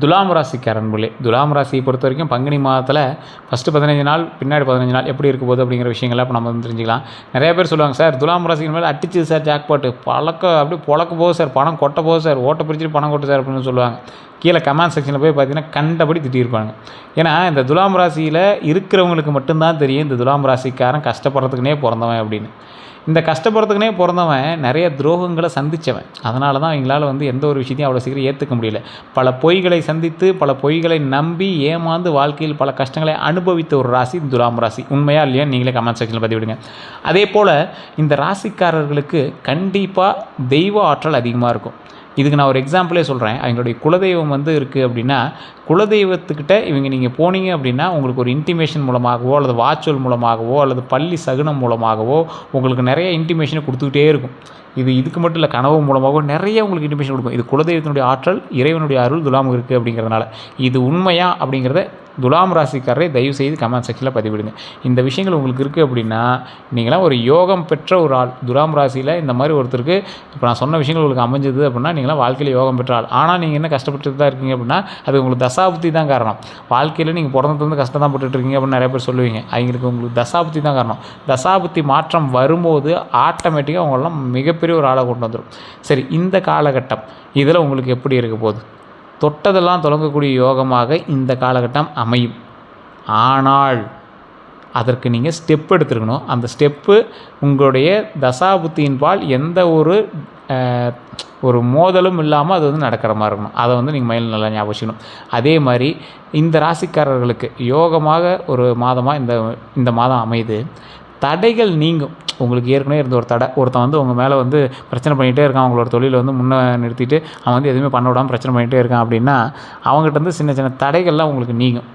துலாம் ராசிக்காரன்பர்களே, துலாம் ராசியை பொறுத்த வரைக்கும் பங்குனி மாதத்தில் ஃபஸ்ட்டு 15 நாள், பின்னாடி 15 நாள் எப்படி இருக்க போகுது அப்படிங்கிற விஷயங்கள்லாம் இப்போ நம்ம வந்து தெரிஞ்சுக்கலாம். நிறைய பேர் சொல்லுவாங்க, சார் துலாம் ராசிக்கு மேலே அடிச்சுது சார் ஜாக்பாட்டு, அப்படியே பொழக்க போகுது சார், பணம் கொட்ட போகுது சார், ஓட்ட பிரிச்சுட்டு பணம் கொட்டு சார் அப்படின்னு சொல்லுவாங்க. கீழே கமெண்ட் செக்ஷனில் போய் பார்த்தீங்கன்னா கண்டபடி திட்டியிருப்பாங்க. ஏன்னா இந்த துலாம் ராசியில் இருக்கிறவங்களுக்கு மட்டும்தான் தெரியும் இந்த துலாம் ராசிக்காரன் கஷ்டப்படுறதுக்குனே பிறந்தவன் அப்படின்னு. இந்த கஷ்டப்படுறதுக்குனே பிறந்தவன் நிறைய துரோகங்களை சந்தித்தவன். அதனால தான் அவங்களால வந்து எந்த ஒரு விஷயத்தையும் அவ்வளோ சீக்கிரம் ஏற்றுக்க முடியல. பல பொய்களை சந்தித்து, பல பொய்களை நம்பி, ஏமாந்து வாழ்க்கையில் பல கஷ்டங்களை அனுபவித்த ஒரு ராசி துலாம் ராசி. உண்மையா இல்லையா நீங்களே கமெண்ட் செக்ஷனில் பதிவிடுங்க. அதே போல் இந்த ராசிக்காரர்களுக்கு கண்டிப்பாக தெய்வ ஆற்றல் அதிகமாக இருக்கும். இதுக்கு நான் ஒரு எக்ஸாம்பிளே சொல்கிறேன். அவங்களுடைய குலதெய்வம் வந்து இருக்குது அப்படின்னா, குலதெய்வத்துக்கிட்ட இவங்க நீங்கள் போனீங்க அப்படின்னா உங்களுக்கு ஒரு இன்டிமேஷன் மூலமாகவோ அல்லது வாட்சுவல் மூலமாகவோ அல்லது பள்ளி சகுனம் மூலமாகவோ உங்களுக்கு நிறைய இன்டிமேஷனை கொடுத்துக்கிட்டே இருக்கும். இதுக்கு மட்டும் இல்லை, கனவு மூலமாகவோ நிறைய உங்களுக்கு இன்டிமேஷன் கொடுக்கும். இது குலதெய்வத்தினுடைய ஆற்றல், இறைவனுடைய அருள் துலாமுக்கு இருக்குது அப்படிங்கிறதுனால. இது உண்மையா அப்படிங்கிறத துலாம் ராசிக்காரரை தயவுசெய்து கமெண்ட் செக்ஷனில் பதிவிடுங்க. இந்த விஷயங்கள் உங்களுக்கு இருக்குது அப்படின்னா நீங்களாம் ஒரு யோகம் பெற்ற ஒரு ஆள். துலாம் ராசியில் இந்த மாதிரி ஒருத்தருக்கு இப்போ நான் சொன்ன விஷயங்கள் உங்களுக்கு அமைஞ்சது அப்படின்னா நீங்களாம் வாழ்க்கையில் யோகம் பெற்ற ஆள். ஆனால் நீங்கள் என்ன கஷ்டப்பட்டு தான் இருக்கீங்க அப்படின்னா அது உங்களுக்கு தசாபுத்தி தான் காரணம். வாழ்க்கையில் நீங்கள் பிறந்தது கஷ்டம் தான் பட்டுருக்கீங்க அப்படின்னு நிறைய பேர் சொல்லுவீங்க. அவங்களுக்கு உங்களுக்கு தசாபுத்தி தான் காரணம். தசாபுத்தி மாற்றம் வரும்போது ஆட்டோமேட்டிக்காக அவங்களெலாம் மிகப்பெரிய ஒரு ஆளை கொண்டு வந்துடும். சரி, இந்த காலகட்டம் இதில் உங்களுக்கு எப்படி இருக்க போகுது? தொட்டதெல்லாம் தொடங்கக்கூடிய யோகமாக இந்த காலகட்டம் அமையும். ஆனால் அதற்கு நீங்கள் ஸ்டெப் எடுத்துருக்கணும். அந்த ஸ்டெப்பு உங்களுடைய தசாபுத்தியின்பால் எந்த ஒரு மோதலும் இல்லாமல் அது வந்து நடக்கிற மாதிரி இருக்கணும். அதை வந்து நீங்கள் மைண்டில் நல்லா ஞாபகம் வச்சுக்கணும். அதே மாதிரி இந்த ராசிக்காரர்களுக்கு யோகமாக ஒரு மாதமாக இந்த மாதம் அமையுது. தடைகள் நீங்கும். உங்களுக்கு ஏற்கனவே இருந்த ஒரு தடை, ஒருத்தன் வந்து உங்கள் மேலே வந்து பிரச்சனை பண்ணிகிட்டே இருக்கான், அவங்களோட தொழிலை வந்து முன்னே நிறுத்திட்டு அவன் வந்து எதுவுமே பண்ண விடாமல் பிரச்சனை பண்ணிகிட்டே இருக்கான் அப்படின்னா அவங்ககிட்ட வந்து சின்ன சின்ன தடைகள்லாம் உங்களுக்கு நீங்கும்.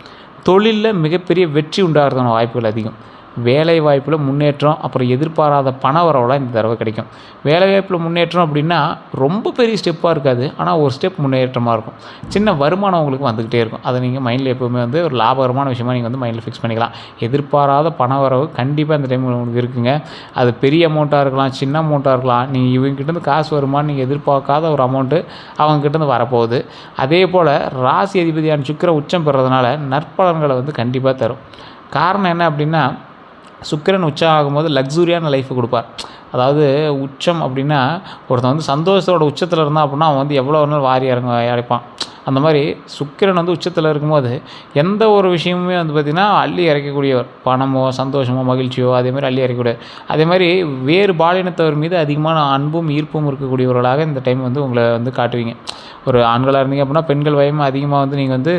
தொழிலில் மிகப்பெரிய வெற்றி உண்டாகிறதுக்கான வாய்ப்புகள் அதிகம். வேலை வாய்ப்பில் முன்னேற்றம், அப்புறம் எதிர்பாராத பண வரவெல்லாம் இந்த தடவை கிடைக்கும். வேலை வாய்ப்பில் முன்னேற்றம் அப்படின்னா ரொம்ப பெரிய ஸ்டெப்பாக இருக்காது, ஆனால் ஒரு ஸ்டெப் முன்னேற்றமாக இருக்கும். சின்ன வருமானம் உங்களுக்கு வந்துக்கிட்டே இருக்கும். அதை நீங்கள் மைண்டில் எப்போவுமே வந்து ஒரு லாபகரமான விஷயமாக நீங்கள் வந்து மைண்டில் ஃபிக்ஸ் பண்ணிக்கலாம். எதிர்பாராத பண வரவு கண்டிப்பாக இந்த டைம் உங்களுக்கு இருக்குங்க. அது பெரிய அமௌண்ட்டாக இருக்கலாம், சின்ன அமௌண்ட்டாக இருக்கலாம். நீங்கள் இவங்ககிட்டேருந்து காசு வருமானு நீங்கள் எதிர்பார்க்காத ஒரு அமௌண்ட்டு அவங்ககிட்டேருந்து வரப்போகுது. அதே போல் ராசி அதிபதியான சுக்கிரன் உச்சம் பெறுறதுனால நற்பலன்களை வந்து கண்டிப்பாக தரும். காரணம் என்ன அப்படின்னா, சுக்கிரன் உச்சம் ஆகும்போது லக்ஸூரியான லைஃப்பை கொடுப்பார். அதாவது உச்சம் அப்படின்னா ஒருத்தன் வந்து சந்தோஷத்தோட உச்சத்தில் இருந்தான் அப்படின்னா அவன் வந்து எவ்வளோ நாள் வாரி இறைப்பான். அந்த மாதிரி சுக்கிரன் வந்து உச்சத்தில் இருக்கும்போது எந்த ஒரு விஷயமுமே வந்து பார்த்திங்கன்னா அள்ளி இறைக்கக்கூடியவர். பணமோ சந்தோஷமோ மகிழ்ச்சியோ அதே மாதிரி அள்ளி இறைக்கக்கூடியவர். அதே மாதிரி வேறு பாலினத்தவர் மீது அதிகமான அன்பும் ஈர்ப்பும் இருக்கக்கூடியவர்களாக இந்த டைம் வந்து உங்களை வந்து காட்டுவீங்க. ஒரு ஆண்களாக இருந்தீங்க அப்படின்னா பெண்கள் வயமாக அதிகமாக வந்து நீங்கள் வந்து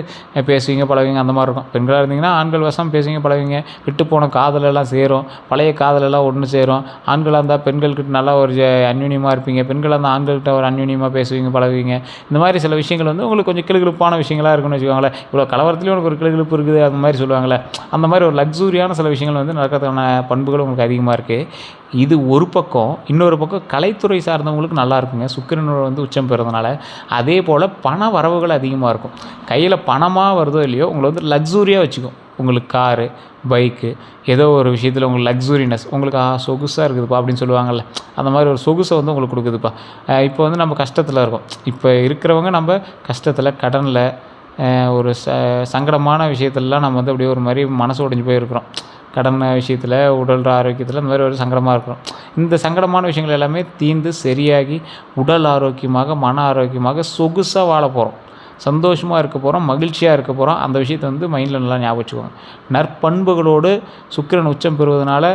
பேசுவீங்க பழகுவீங்க, அந்த மாதிரி இருக்கும். பெண்களாக இருந்தீங்கன்னா ஆண்கள் வசம் பேசுவீங்க பழகுவீங்க. விட்டு போன காதலெல்லாம் சேரும், பழைய காதலெல்லாம் ஒன்று சேரும். ஆண்களாக இருந்தால் பெண்கள்கிட்ட நல்லா ஒரு அந்யூன்யமாக இருப்பீங்க, பெண்களாக இருந்தால் ஆண்கள்கிட்ட ஒரு அந்யூன்யமாக பேசுவீங்க பழகுவீங்க. இந்த மாதிரி சில விஷயங்கள் வந்து உங்களுக்கு கொஞ்சம் கிளுகிழுப்பான விஷயங்களாக இருக்குன்னு வச்சுக்கோங்களேன். இவ்வளோ கலவரத்துலேயும் உனக்கு ஒரு கிளுகிழுப்பு இருக்குது அந்த மாதிரி சொல்லுவாங்களே, அந்த மாதிரி ஒரு லக்ஸூரியான சில விஷயங்கள் வந்து நடக்கிறதுக்கான பண்புகள் உங்களுக்கு அதிகமாக இருக்குது. இது ஒரு பக்கம். இன்னொரு பக்கம் கலைத்துறை சார்ந்தவங்களுக்கு நல்லா இருக்குங்க, சுக்கிரனோட வந்து உச்சம் பெறுறதுனால. அதே போல் பண வரவுகள் அதிகமாக இருக்கும். கையில் பணமாக வருதோ இல்லையோ உங்களை வந்து லக்ஸூரியாக வச்சுக்கும். உங்களுக்கு காரு, பைக்கு, ஏதோ ஒரு விஷயத்தில் உங்களுக்கு லக்ஸூரினஸ், உங்களுக்கு சொகுசாக இருக்குதுப்பா அப்படின்னு சொல்லுவாங்கள்ல, அந்த மாதிரி ஒரு சொகுசை வந்து உங்களுக்கு கொடுக்குதுப்பா. இப்போ வந்து நம்ம கஷ்டத்தில் இருக்கோம். இப்போ இருக்கிறவங்க நம்ம கஷ்டத்தில், கடனில், ஒரு சங்கடமான விஷயத்துலலாம் நம்ம வந்து அப்படியே ஒரு மாதிரி மனசு உடைஞ்சு போயிருக்கிறோம். கடன் விஷயத்தில், உடல் ஆரோக்கியத்தில் இந்த மாதிரி ஒரு சங்கடமாக இருக்கிறோம். இந்த சங்கடமான விஷயங்கள் எல்லாமே தீர்ந்து சரியாகி உடல் ஆரோக்கியமாக, மன ஆரோக்கியமாக, சொகுசாக வாழ போகிறோம், சந்தோஷமாக இருக்க போகிறோம், மகிழ்ச்சியாக இருக்க போகிறோம். அந்த விஷயத்தை வந்து மைண்டில் நல்லா ஞாபகம் வச்சுக்கோங்க. நற்பண்புகளோடு சுக்கிரன் உச்சம் பெறுவதனால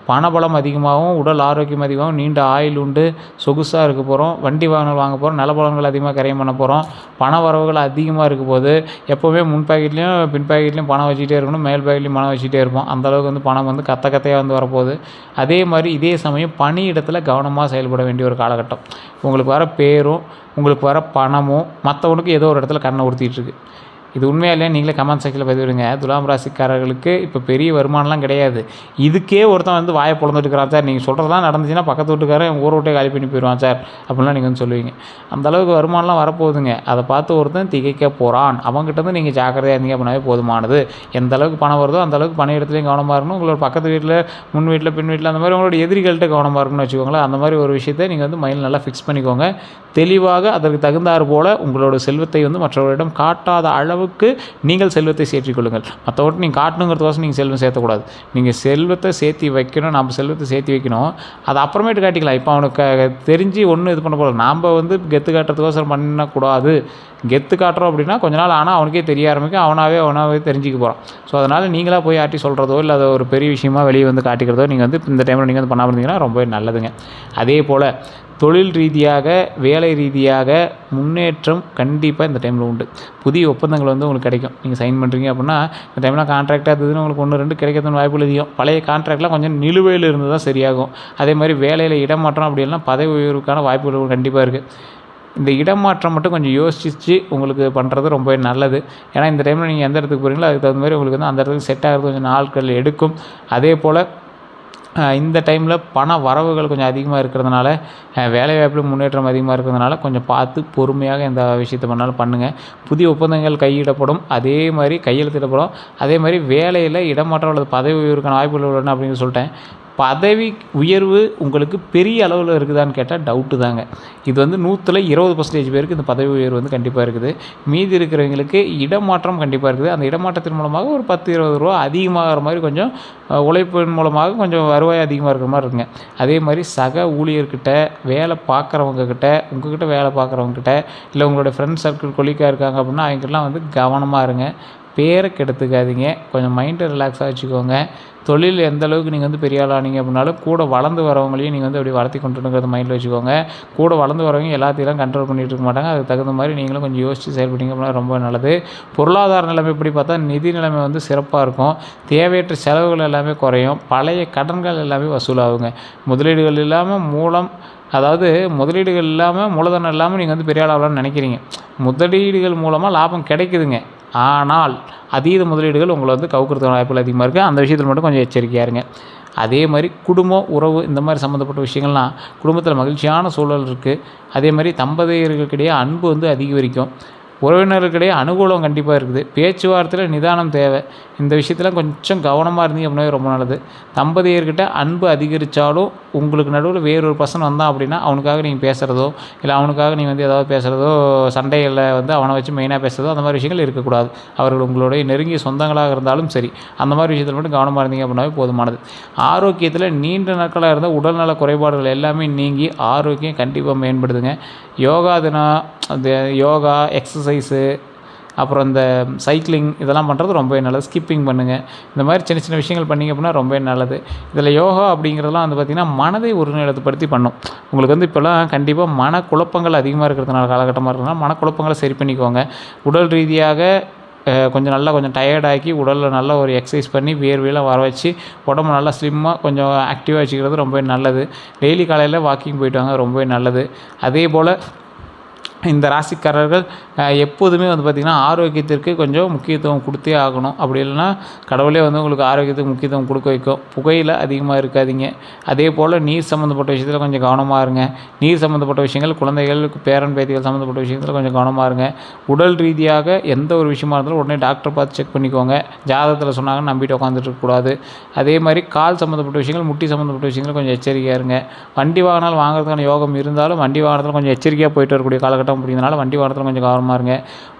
பணபலம் அதிகமாகவும், உடல் ஆரோக்கியம் அதிகமாகவும், நீண்ட ஆயுள் உண்டு, சொகுசாக இருக்க போகிறோம், வண்டி வாகனங்கள் வாங்க போகிறோம், நிலபலன்கள் அதிகமாக கரையம் பண்ண போகிறோம். பண வரவுகள் அதிகமாக இருக்க போது எப்போவுமே முன் பாக்கெட்லேயும் பின் பாக்கெட்லேயும் பணம் வச்சுக்கிட்டே இருக்கணும், மேல் பாக்கெட்லேயும் பணம் வச்சுக்கிட்டே இருப்போம். அந்தளவுக்கு வந்து பணம் வந்து கத்தையாக வந்து வரப்போகுது. அதே மாதிரி இதே சமயம் பணியிடத்தில் கவனமாக செயல்பட வேண்டிய ஒரு காலகட்டம். உங்களுக்கு வர பேரும் உங்களுக்கு வர பணமும் மற்றவனுக்கு ஏதோ ஒரு இடத்துல கண்ணை உறுத்திட்டுருக்கு. இது உண்மையா இல்லையா நீங்களே கமெண்ட் செக்ஷனில் பதிவிடுங்க. துலாம் ராசிக்காரர்களுக்கு இப்போ பெரிய வருமானம்லாம் கிடையாது. இதுக்கே ஒருத்தன் வந்து வாயை பொழந்துட்டு இருக்கிறான் சார், நீங்கள் சொல்கிறதெல்லாம் நடந்துச்சுன்னா பக்கத்து வீட்டுக்காரன் ஊரை விட்டே காலி பண்ணி போயிடுவான் சார் அப்படின்லாம் நீங்கள் வந்து சொல்லுவீங்க. அந்தளவுக்கு வருமானம்லாம் வரப்போகுதுங்க. அதை பார்த்து ஒருத்தன் திகைக்க போகிறான். அவங்ககிட்ட வந்து நீங்கள் ஜாக்கிரதையாக இருந்தீங்க அப்படின்னாவே போதுமானது. எந்த அளவுக்கு பணம் வருதோ அந்த அளவுக்கு பண இடத்துலையும் கவனமாக இருக்கணும். உங்களோட பக்கத்து வீட்டில், முன் வீட்டில், பின் வீட்டில் அந்த மாதிரி உங்களோட எதிரிகள்கிட்ட கவனமாக இருக்கணும்னு வச்சுக்கோங்களேன். அந்த மாதிரி ஒரு விஷயத்தை நீங்கள் வந்து மைண்டில் நல்லா ஃபிக்ஸ் பண்ணிக்கோங்க. தெளிவாக அதற்கு தகுந்தாறு போல் உங்களோட செல்வத்தை வந்து மற்றவர்களிடம் காட்டாத அளவுக்கு நீங்கள் செல்வத்தை சேர்த்திக்கொள்ளுங்கள். மற்றவர்கிட்ட நீங்கள் காட்டணுங்கிறதுக்கோசம் நீங்கள் செல்வம் சேர்த்தக்கூடாது. நீங்கள் செல்வத்தை சேர்த்தி வைக்கணும், நம்ம செல்வத்தை சேர்த்தி வைக்கணும். அதை அப்புறமேட்டு காட்டிக்கலாம். இப்போ அவனுக்கு தெரிஞ்சு ஒன்றும் இது பண்ண போகல. நாம் வந்து கெத்து காட்டுறதுக்கோசரம் பண்ணக்கூடாது. கெத்து காட்டுறோம் அப்படின்னா கொஞ்ச நாள் ஆனால் அவனுக்கே தெரிய ஆரம்பிக்கும். அவனாவே தெரிஞ்சுக்க போகிறான். ஸோ அதனால் நீங்களாக போய் ஆட்டி சொல்கிறதோ இல்லை அதை ஒரு பெரிய விஷயமாக வெளியே வந்து காட்டிக்கிறதோ நீங்கள் வந்து இந்த டைமில் நீங்கள் வந்து பண்ணாமல் இருந்தீங்கன்னா ரொம்பவே நல்லதுங்க. அதே போல் தொழில் ரீதியாக, வேலை ரீதியாக முன்னேற்றம் கண்டிப்பாக இந்த டைமில் உண்டு. புதிய ஒப்பந்தங்கள் வந்து உங்களுக்கு கிடைக்கும். நீங்கள் சைன் பண்ணுறீங்க அப்படின்னா இந்த டைமில் கான்ட்ராக்டாக இருந்ததுன்னு உங்களுக்கு 1-2 கிடைக்கிறதுன்னு வாய்ப்புகள் அதிகம். பழைய கான்ட்ராக்ட்லாம் கொஞ்சம் நிலுவையில் இருந்து தான் சரியாகும். அதே மாதிரி வேலையில் இடமாற்றம் அப்படின்லாம் பதவி உயர்வுக்கான வாய்ப்புகள் கண்டிப்பாக இருக்குது. இந்த இடமாற்றம் மட்டும் கொஞ்சம் யோசித்து உங்களுக்கு பண்ணுறது ரொம்பவே நல்லது. ஏன்னா இந்த டைமில் நீங்கள் எந்த இடத்துக்கு போகிறீங்களோ அதுக்கு தகுந்த மாதிரி உங்களுக்கு வந்து அந்த இடத்துக்கு செட் ஆகிறது கொஞ்சம் நாட்கள் எடுக்கும். அதே போல் இந்த டைமில் பண வரவுகள் கொஞ்சம் அதிகமாக இருக்கிறதுனால, வேலைவாய்ப்பில் முன்னேற்றம் அதிகமாக இருக்கிறதுனால கொஞ்சம் பார்த்து பொறுமையாக எந்த விஷயத்தை பண்ணாலும் பண்ணுங்கள். புதிய ஒப்பந்தங்கள் கையிடப்படும். அதே மாதிரி கையெழுத்திடப்படும். அதே மாதிரி வேலையில் இடமாற்றம் அல்லது பதவி உயர்வுக்கான வாய்ப்புகள் உள்ளன அப்படின்னு சொல்லிட்டேன். பதவி உயர்வு உங்களுக்கு பெரிய அளவில் இருக்குதான்னு கேட்டால் டவுட்டு தாங்க. இது வந்து 100% பேருக்கு இந்த பதவி உயர்வு வந்து கண்டிப்பாக இருக்குது. மீதி இருக்கிறவங்களுக்கு இடமாற்றம் கண்டிப்பாக இருக்குது. அந்த இடமாற்றத்தின் மூலமாக ஒரு 10-20 ரூபா அதிகமாகிற மாதிரி கொஞ்சம் உழைப்பின் மூலமாக கொஞ்சம் வருவாய் அதிகமாக இருக்கிற மாதிரி இருக்குங்க. அதே மாதிரி சக ஊழியர்கிட்ட, வேலை பார்க்குறவங்கக்கிட்ட, உங்கள்கிட்ட வேலை பார்க்குறவங்கக்கிட்ட, இல்லை உங்களோட ஃப்ரெண்ட் சர்க்கிள் கொலிக்காக இருக்காங்க அப்படின்னா அவங்ககிட்டலாம் வந்து கவனமாக இருங்க. பேரை கெடுத்துக்காதீங்க. கொஞ்சம் மைண்டை ரிலாக்ஸாக வச்சுக்கோங்க. தொழில் எந்த அளவுக்கு நீங்கள் வந்து பெரிய ஆள் ஆனீங்க அப்படின்னாலும் கூட வளர்ந்து வரவங்களையும் நீங்கள் வந்து அப்படி வளர்த்தி கொண்டுங்கிறத மைண்டில் வச்சுக்கோங்க. கூட வளர்ந்து வரவங்க எல்லாத்தையும் கண்ட்ரோல் பண்ணிகிட்டு இருக்க மாட்டாங்க. அதுக்கு தகுந்த மாதிரி நீங்களும் கொஞ்சம் யோசித்து செயல்பட்டீங்க அப்படின்னா ரொம்ப நல்லது. பொருளாதார நிலைமை எப்படி பார்த்தா நிதி நிலைமை வந்து சிறப்பாக இருக்கும். தேவையற்ற செலவுகள் எல்லாமே குறையும். பழைய கடன்கள் எல்லாமே வசூலாகுங்க. முதலீடுகள் இல்லாமல் முதலீடுகள் இல்லாமல் மூலதனம் இல்லாமல் நீங்கள் வந்து பெரிய ஆளாகலாம்னு நினைக்கிறீங்க. முதலீடுகள் மூலமாக லாபம் கிடைக்குதுங்க. ஆனால் அதீத முதலீடுகள் உங்களை வந்து கவுக்கிறதுக்கான வாய்ப்புகள் அதிகமாக இருக்குது. அந்த விஷயத்தில் மட்டும் கொஞ்சம் எச்சரிக்கையாக இருங்க. அதே மாதிரி குடும்பம், உறவு இந்த மாதிரி சம்மந்தப்பட்ட விஷயங்கள்லாம் குடும்பத்தில் மகிழ்ச்சியான சூழல் இருக்குது. அதே மாதிரி தம்பதியர்களுக்கிடையே அன்பு வந்து அதிகரிக்கும். உறவினர்களுக்கிடையே அனுகூலம் கண்டிப்பாக இருக்குது. பேச்சுவார்த்தையில் நிதானம் தேவை. இந்த விஷயத்தில் கொஞ்சம் கவனமாக இருந்தீங்க அப்படின்னாவே ரொம்ப நல்லது. தம்பதியர்கிட்ட அன்பு அதிகரித்தாலும் உங்களுக்கு நடுவில் வேறொரு பர்சன் வந்தான் அப்படின்னா அவனுக்காக நீங்கள் பேசுகிறதோ இல்லை அவனுக்காக நீங்கள் வந்து ஏதாவது பேசுகிறதோ, சண்டைகளில் வந்து அவனை வச்சு மெயினாக பேசுகிறதோ அந்த மாதிரி விஷயங்கள் இருக்கக்கூடாது. அவர்கள் உங்களுடைய நெருங்கிய சொந்தங்களாக இருந்தாலும் சரி, அந்த மாதிரி விஷயத்தில் மட்டும் கவனமாக இருந்தீங்க அப்படின்னாவே போதுமானது. ஆரோக்கியத்தில் நீண்ட நாட்களாக இருந்த உடல்நல குறைபாடுகள் எல்லாமே நீங்கி ஆரோக்கியம் கண்டிப்பாக மேம்படுதுங்க. யோகா தினம், அந்த யோகா எக்ஸசைஸு, அப்புறம் இந்த சைக்கிளிங் இதெல்லாம் பண்ணுறது ரொம்பவே நல்லது. ஸ்கிப்பிங் பண்ணுங்கள். இந்த மாதிரி சின்ன சின்ன விஷயங்கள் பண்ணிங்க அப்படின்னா ரொம்பவே நல்லது. இதில் யோகா அப்படிங்கிறதுலாம் வந்து பார்த்திங்கன்னா மனதை ஒருநிலைப்படுத்தி பண்ணும். உங்களுக்கு வந்து இப்போல்லாம் கண்டிப்பாக மனக்குழப்பங்கள் அதிகமாக இருக்கிறதுனால காலகட்டமாக இருக்கிறதுனால மனக்குழப்பங்களை சரி பண்ணிக்கோங்க. உடல் ரீதியாக கொஞ்சம் டயர்டாக்கி உடலில் நல்லா ஒரு எக்ஸசைஸ் பண்ணி வேர்வையெல்லாம் வர வச்சு உடம்பு நல்லா ஸ்லிம்மாக கொஞ்சம் ஆக்டிவாக வச்சுக்கிறது ரொம்பவே நல்லது. டெய்லி காலையில் வாக்கிங் போயிட்டு வாங்க, ரொம்பவே நல்லது. அதே போல் இந்த ராசிக்காரர்கள் எப்போதுமே வந்து பார்த்திங்கன்னா ஆரோக்கியத்திற்கு கொஞ்சம் முக்கியத்துவம் கொடுத்தே ஆகணும். அப்படி இல்லைன்னா கடவுளே வந்து உங்களுக்கு ஆரோக்கியத்துக்கு முக்கியத்துவம் கொடுக்க வைக்கும். புகையில் அதிகமாக இருக்காதீங்க. அதே போல் நீர் சம்மந்தப்பட்ட விஷயத்தில் கொஞ்சம் கவனமாக இருங்க. நீர் சம்மந்தப்பட்ட விஷயங்கள், குழந்தைகள், பேரன் பேத்திகள் சம்மந்தப்பட்ட விஷயத்தில் கொஞ்சம் கவனமாக இருங்க. உடல் ரீதியாக எந்த ஒரு விஷயமா இருந்தாலும் உடனே டாக்டரை பார்த்து செக் பண்ணிக்கோங்க. ஜாதகத்தில் சொன்னாங்கன்னு நம்பிட்டு உட்காந்துட்டு இருக்கக்கூடாது. அதே மாதிரி கால் சம்மந்தப்பட்ட விஷயங்கள், முட்டி சம்மந்தப்பட்ட விஷயங்கள் கொஞ்சம் எச்சரிக்கையாக இருங்க. வண்டி வாகனம் வாங்குறதுக்கான யோகம் இருந்தாலும் வண்டி வாகனத்தில் கொஞ்சம் எச்சரிக்கையாக போயிட்டு வரக்கூடிய காலகட்டம் அப்படிங்கிறதுனால வண்டி வாகனத்தில் கொஞ்சம் கவனமாக இருங்க.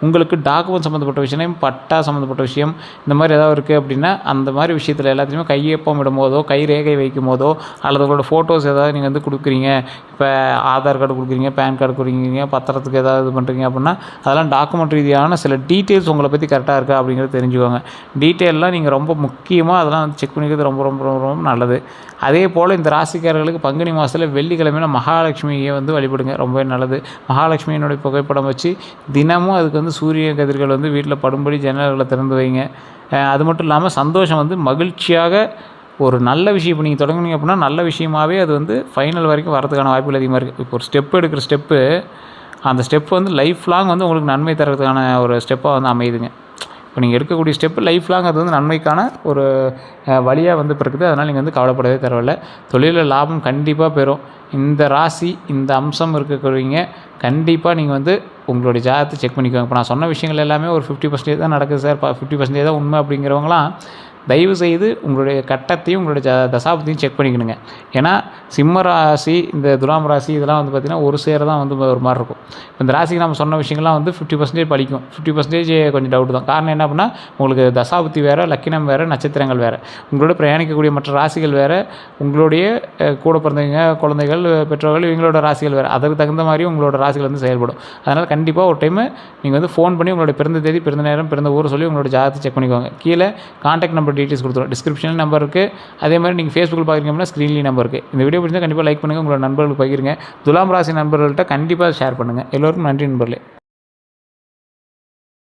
உங்களுக்கு டாக்குமெண்ட் சம்மந்தப்பட்ட விஷயம், பட்டா சம்மந்தப்பட்ட விஷயம் இந்த மாதிரி ஏதாவது இருக்குது அப்படின்னா அந்த மாதிரி விஷயத்தில் எல்லாத்தையுமே கையொப்பம் இடும்போதோ, கை ரேகை வைக்கும் போதோ, அல்லது உங்களோட ஃபோட்டோஸ் ஏதாவது நீங்கள் வந்து கொடுக்குறீங்க, இப்போ ஆதார் கார்டு கொடுக்குறீங்க, பேன் கார்டு கொடுக்குறீங்க, பத்திரத்துக்கு ஏதாவது இது பண்ணுறீங்க அப்படின்னா அதெல்லாம் டாக்குமெண்ட் ரீதியான சில டீட்டெயில்ஸ் உங்களை பற்றி கரெக்டாக இருக்கா அப்படிங்கிறது தெரிஞ்சுக்கோங்க. டீட்டெயிலெலாம் நீங்கள் ரொம்ப முக்கியமாக அதெல்லாம் செக் பண்ணிக்கிறது ரொம்ப ரொம்ப ரொம்ப ரொம்ப நல்லது. அதே போல் இந்த ராசிக்காரர்களுக்கு பங்குனி மாதத்தில் வெள்ளிக்கிழமையில் மகாலட்சுமியை வந்து வழிபடுங்க, ரொம்பவே நல்லது. மகாலட்சுமியினுடைய புகைப்படம் வச்சு தினமும் அதுக்கு வந்து சூரிய கதிர்கள் வந்து வீட்டில் படும்படி ஜன்னல்களை திறந்து வைங்க. அது மட்டும் இல்லாமல் சந்தோஷம் வந்து மகிழ்ச்சியாக ஒரு நல்ல விஷயம் இப்போ நீங்கள் தொடங்குனீங்க அப்படின்னா நல்ல விஷயமாகவே அது வந்து ஃபைனல் வரைக்கும் வரதுக்கான வாய்ப்புகள் அதிகமாக இருக்குது. இப்போ ஒரு ஸ்டெப் எடுக்கிற ஸ்டெப்பு, அந்த ஸ்டெப் வந்து லைஃப் லாங் வந்து உங்களுக்கு நன்மை தரதுக்கான ஒரு ஸ்டெப்பாக வந்து அமையுதுங்க. இப்போ நீங்கள் எடுக்கக்கூடிய ஸ்டெப்பு லைஃப் லாங் அது வந்து நன்மைக்கான ஒரு வழியாக வந்து பிறக்குது. அதனால் நீங்கள் வந்து கவலைப்படவே தேவையில்லை. தொழிலில் லாபம் கண்டிப்பாக பெறும். இந்த ராசி இந்த அம்சம் இருக்கக்கூடியவங்க கண்டிப்பாக நீங்கள் வந்து உங்களுடைய ஜாதகத்தை செக் பண்ணிக்கோங்க. இப்போ நான் சொன்ன விஷயங்கள் எல்லாமே ஒரு 50% தான் நடக்குது சார், 50% தான் உண்மை அப்படிங்கிறவங்களாம் தயவுசெய்து உங்களுடைய கட்டத்தையும் உங்களுடைய தசாபதியும் செக் பண்ணிக்கணுங்க. ஏன்னா சிம்ம ராசி இந்த துலாம் ராசி இதெல்லாம் வந்து பார்த்திங்கன்னா ஒரு சேர தான் வந்து ஒரு மாதிரி இருக்கும். இப்போ இந்த ராசிக்கு நம்ம சொன்ன விஷயங்கள்லாம் வந்து 50% பலிக்கும், 50% கொஞ்சம் டவுட் தான். காரணம் என்ன அப்படின்னா உங்களுக்கு தசாபதி வேறு, லக்கினம் வேறு, நட்சத்திரங்கள் வேறு, உங்களோட பிரயாணிக்கக்கூடிய மற்ற ராசிகள் வேறு, உங்களுடைய கூட பிறந்தவங்க, குழந்தைகள், பெற்றோர்கள் இவங்களோட ராசிகள் வேறு. அதற்கு தகுந்த மாதிரி உங்களோட ராசிகள் வந்து செயல்படும். அதனால் கண்டிப்பாக ஒரு டைமு நீங்கள் வந்து ஃபோன் பண்ணி உங்களோட பிறந்த தேதி, பிறந்த நேரம், பிறந்த ஊர் சொல்லி உங்களோட ஜாதகத்தை செக் பண்ணிக்கோங்க. கீழே கான்டாக்ட் நம்பர் டீட்டெயில்ஸ் கொடுத்துருவோம், டிஸ்கிரிப்ஷனில் நம்பர் இருக்குது. அதே மாதிரி நீங்கள் ஃபேஸ்புக்கில் பார்க்குறீங்க அப்படின்னா ஸ்க்ரீன்லேயும் நம்பர் இருக்குது. இந்த வீடியோ பிடிச்சா கண்டிப்பாக லைக் பண்ணுங்கள், உங்களோட நண்பர்களுக்கு பகிருங்க. துலாம் ராசி நண்பர்கள்ட்ட கண்டிப்பாக ஷேர் பண்ணுங்கள். எல்லோருக்கும் நன்றி நண்பர்களே.